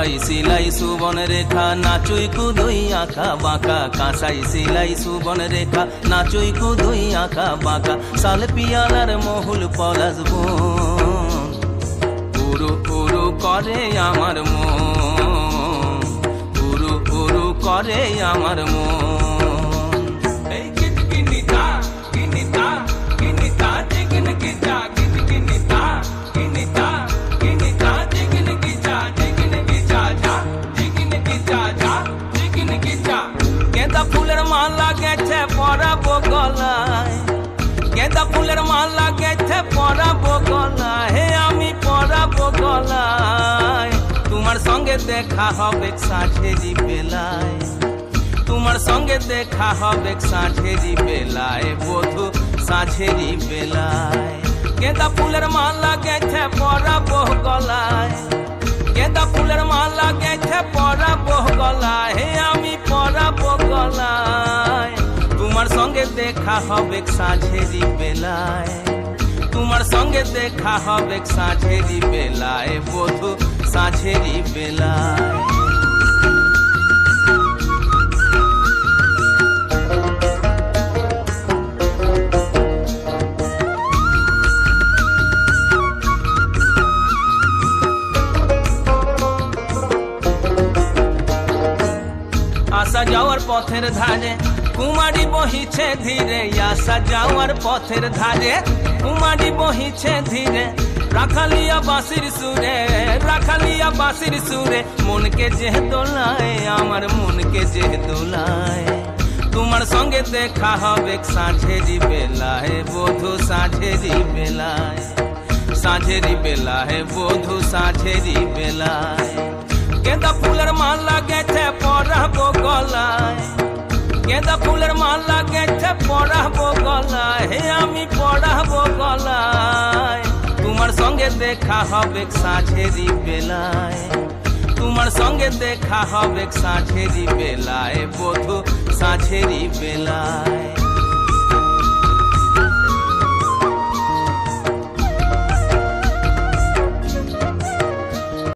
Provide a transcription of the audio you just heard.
কাঁসাই সিলাই সুবন রেখা নাচুই কুদুই আঁকা বাঁকা, কাঁসাই সিলাই সুবন রেখা নাচুই কুদুই আঁকা বাঁকা, শাল পিয়ালার মহুল পলাশ বন উরু উরু করে আমার মন, উরু উরু করে আমার মন। गेंदा फुलेर माला गेছে পরাবো গলায়, गेंदा फुलेर माला गेছে পরাবো গলায়, হে আমি পরাবো গলায়। তোমার সঙ্গে দেখা হবে সাঁঝেরি বেলায়, তোমার সঙ্গে দেখা হবে সাঁঝেরি বেলায়, বধু সাঁঝেরি বেলায়। गेंदा फुलेर माला गेছে পরাবো গলায়, गेंदा फुलेर माला गेছে পরাবো গলায়, হে আমি পরাবো গলায়। তোমার সঙ্গে দেখা হবে সাঁঝেরি বেলায়, তোমার সঙ্গে দেখা হবে সাঁঝেরি বেলায়, বধু সাঁঝেরি বেলায়। আসা যাওয়ার পথের ধারে কুমারী বহিছে ধীরে, আসা যাওয়ার পথের ধারে কুমারী বহিছে ধীরে, রাখালিয়া বাঁশির সুরে, রাখালিয়া বাঁশির সুরে, মনকে যে দোলায় আমার মনকে যে দোলায়। তোমার সঙ্গে দেখা হবে সাঁঝেরি বেলায়, বধু সাঁঝেরি বেলায়, সাঁঝেরি বেলায়, বধু সাঁঝেরি বেলায়। गेंदा फुलेर माला गेছে পরাবো গলায়, गेंदा फुलेर माला गेছে পরাবো গলায়, হে আমি পরাবো গলায়। তোমার সঙ্গে দেখা হবে সাঁঝেরি বেলায়, তোমার সঙ্গে দেখা হবে সাঁঝেরি বেলায়, বধু সাঁঝেরি বেলায়।